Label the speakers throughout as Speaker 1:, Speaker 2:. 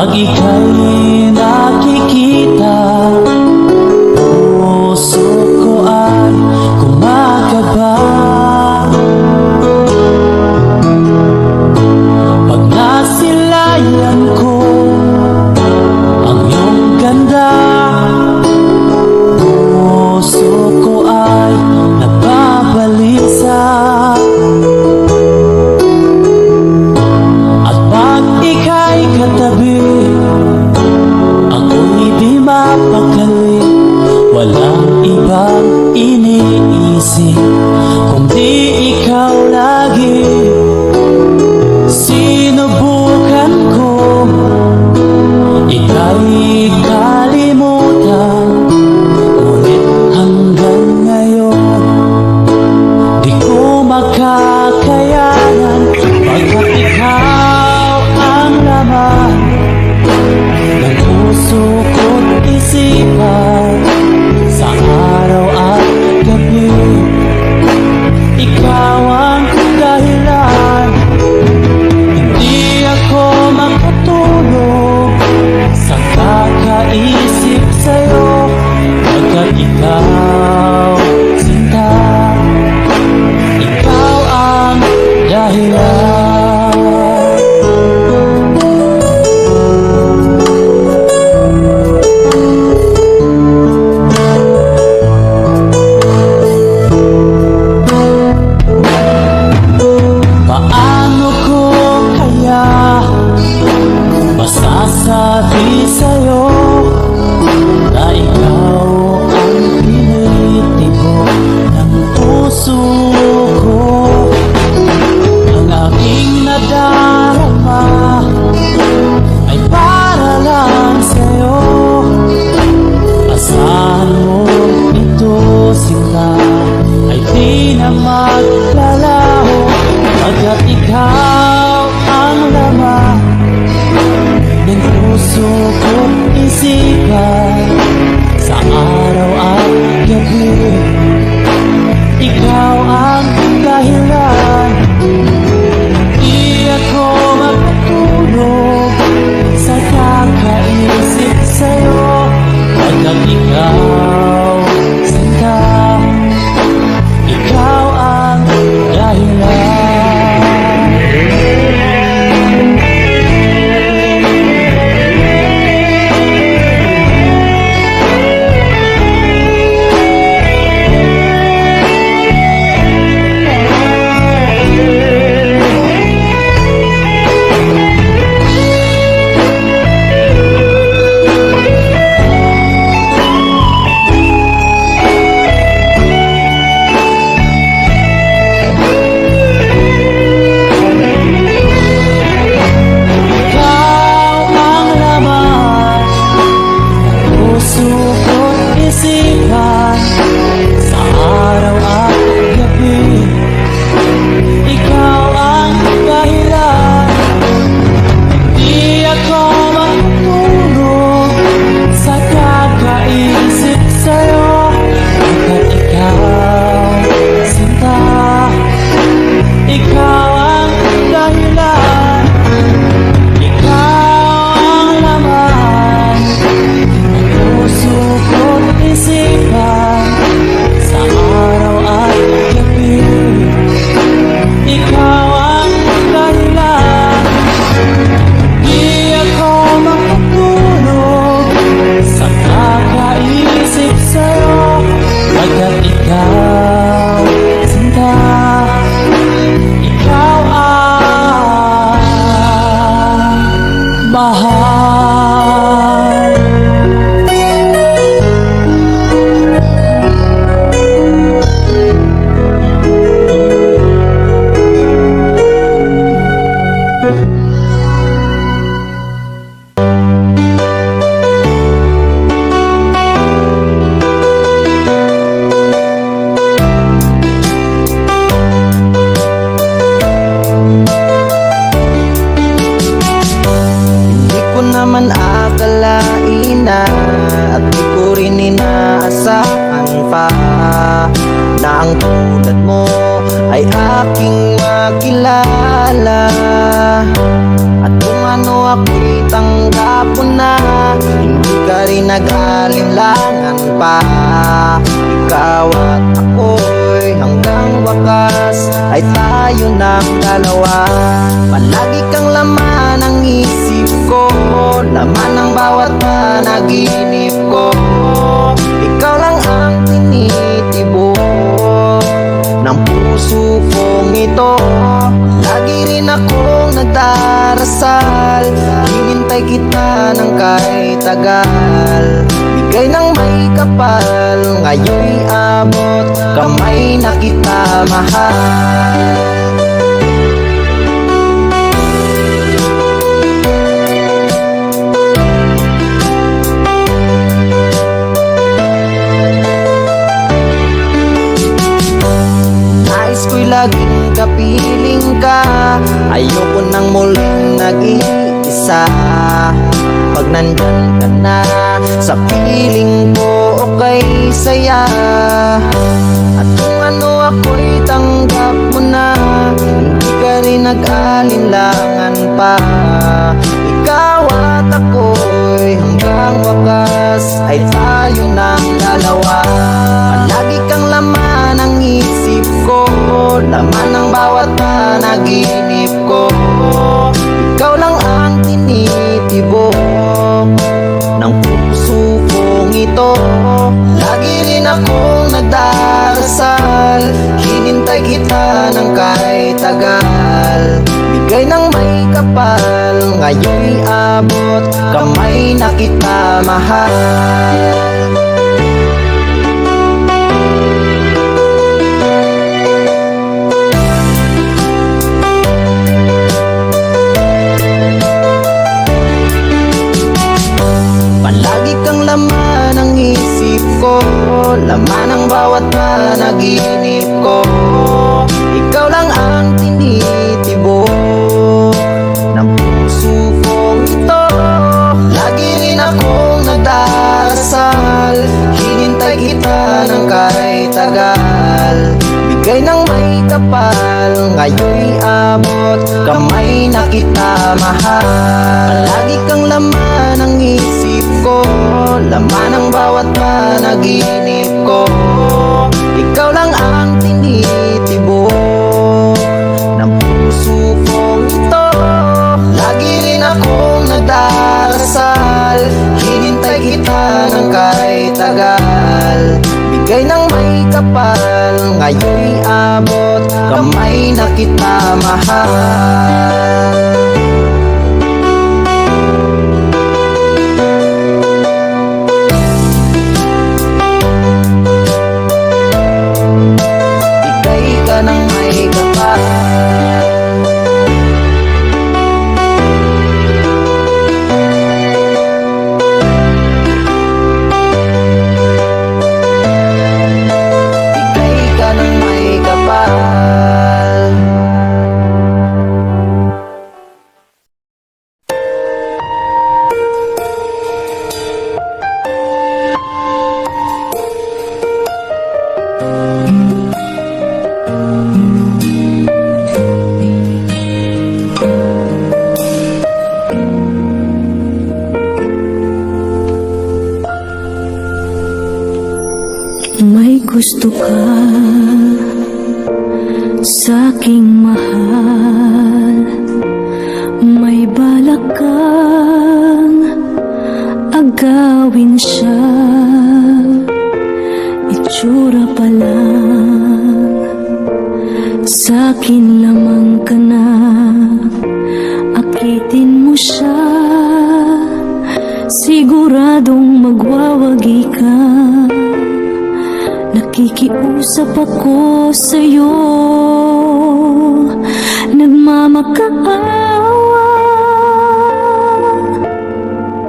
Speaker 1: Pag ika'y nakikita, puso ko ay kumakaba. Pag nasilayan ko ang iyong ganda, puso ko ay nagbabalisa. At pag ika'y katabi, ako'y di mapakali. Walang ibang iniisip kundi ikaw lagi. Sinubukan ko ika'y kalimutan, ngunit hanggang ngayon di ko makakayanan. Pagkat ikaw ang laman ng puso ko't isipan, sa araw at gabi ikaw ang dahilan. Hindi ako makatulog sa kakaisip sa'yo, pagkat ikaw, sinta, ikaw ang dahilan. Paano ko kaya masasabi sa'yo na ikaw ang pinitibok ng puso ko? Ang aking nadarama ay para lang sa'yo. Asahan mo ito, sinta, ay di na maglalaho, pagkat ikaw ang laman ng puso ko't isipan, sa araw at gabi ikaw ang dahilan. Di ako makatulog sa kakaisip sa'yo, pagkat ikaw, sinta, ikaw ang dahilan. Sa araw at gabi ikaw ang dahilan. Di ako matulog sa kakaisip sa'yo, pagkat ikaw, sinta, ikaw ang dahilan. Ikaw ang laman ng puso ko't isipan, sa araw at gabi ikaw ang dahilan. Di ako makatulog sa kakaisip sa'yo, pagkat ikaw, sinta, ikaw ang mahal.
Speaker 2: naman akalain na, at di ko rin inaasahan pa na ang tulad mo ay aking makilala. At kung ano ako'y tanggap mo na, hindi ka rin nag-alinlangan pa. Ikaw at ako'y hanggang wakas ay tayo ng dalawa. Palagi kang laman ng isip ko, laman ng bawat panaginip ko. Ikaw lang ang tinitibok ng puso kong ito. Lagi rin akong nagdarasal, hinintay kita ng kahit tagal. Bigay ng may kapal, ngayon'y abot kamay na kita mahal. Nais ko'y laging kapiling ka, ayoko nang muling nag-iisa. Pag nandyan ka na sa piling ko, okay saya. At kung ano ako'y tanggap mo na, hindi ka rin nag-alinlangan pa. Ikaw at ako'y hanggang wakas ay tayo ng dalawa. Palagi kang laman ng isip ko, laman ng bawat panaginip ko. Ikaw lang ang tinitibok ng puso kong ito. Lagi rin akong nagdarasal, hinintay kita ng kahit tagal. Bigay ng may kapal, ngayon'y abot kamay na kita mahal. Palagi kang laman ng isip ko, laman ng bawat panaginip ko. Ikaw lang ang tinitibok ng puso kong ito. Lagi rin akong nagdarasal, hinintay kita ng kahit tagal. Bigay ng may kapal, ngayon'y abot kamay na kita mahal. Palagi kang laman ng isip ko, laman ng bawat panaginip ko. Ikaw lang ang tinitibok ng puso kong ito. Lagi rin akong nagdarasal, hinintay kita ng kahit tagal. Bigay ng may kapal, ngayon'y abot kamay na kita mahal. Bigay ka ng may kapal. Bigay ka ng may kapal.
Speaker 3: May gusto ka sa'king mahal, may balak kang agawin siya. Itsura pa lang, sa'kin lamang ka na, akitin mo siya. Siguradong magwawagi ka. Nakikiusap ako sa'yo, nagmamakaawa.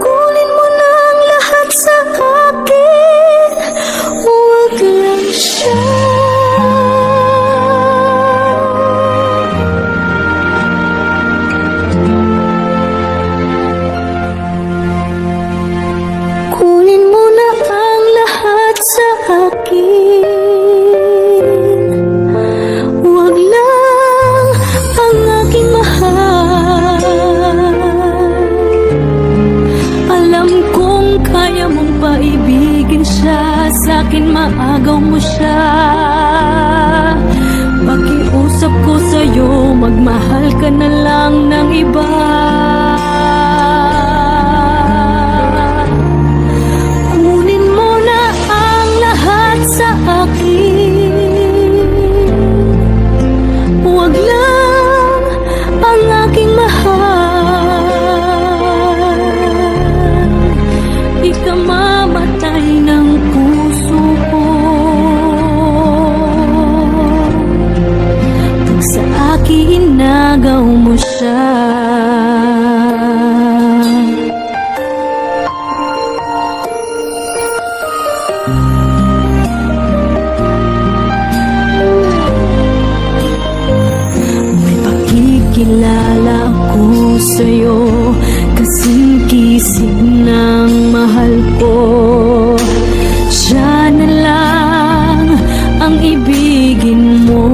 Speaker 3: Kunin mo na ang lahat sa akin, huwag lang siya. Kunin mo na ang lahat sa akin, huwag lang ang aking mahal. maagaw mo siya. Pakiusap ko sa'yo, magmahal ka na lang ng iba. Kunin mo na ang lahat sa akin, huwag lang ang aking mahal. Ikamamatay ng puso ko pag sa akin inagaw mo siya. May pakikilala ako sa'yo, kasing kisig ng mahal ko. Siya na lang ang ibigin mo.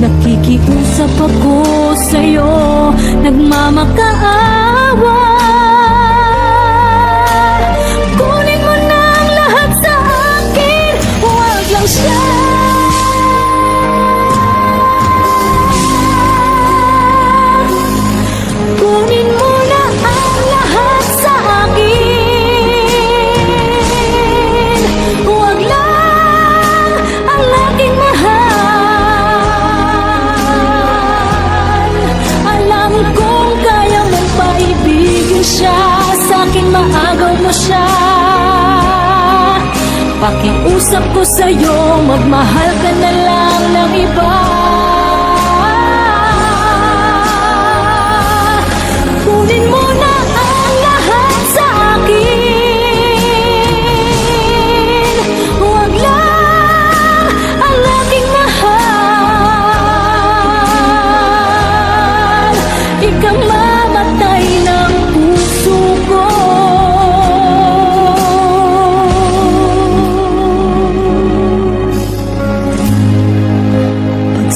Speaker 3: Nakikiusap ako sa'yo, nagmamakaawa. Kunin mo na ang lahat sa akin, huwag lang siya. Kunin mo na ang lahat sa akin, huwag lang ang aking mahal. Alam kong kaya mong paibigin siya, sa akin maagaw mo siya. Pakiusap ko sa'yo, magmahal ka na lang ng iba. Kunin mo na ang lahat sa akin, huwag lang ang aking mahal. Ikamamatay ng puso ko pag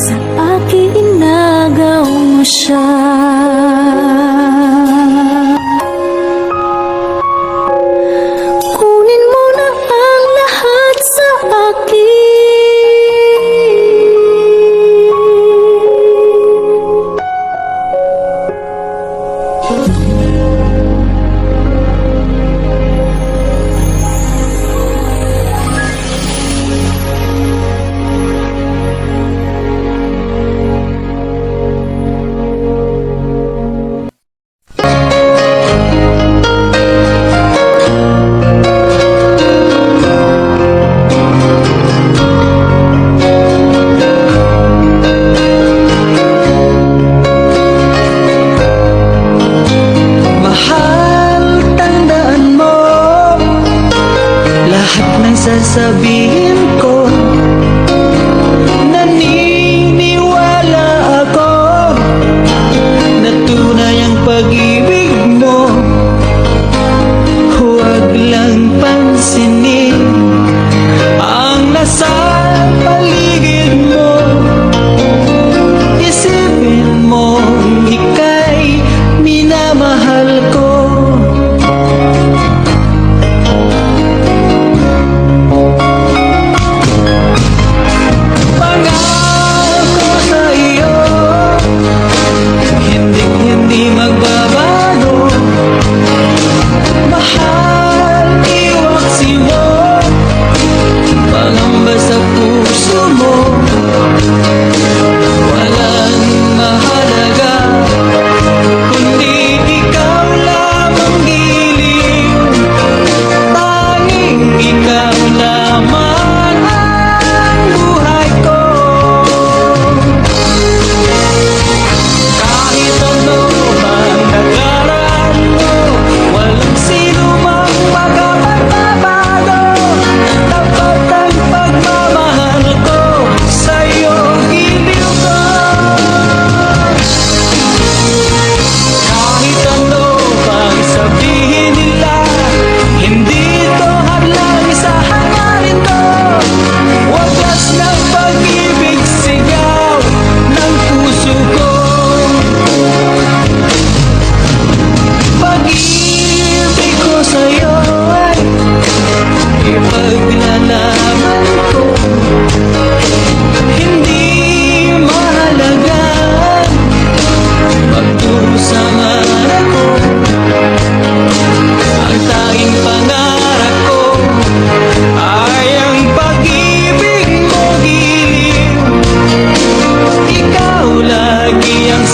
Speaker 1: Iyang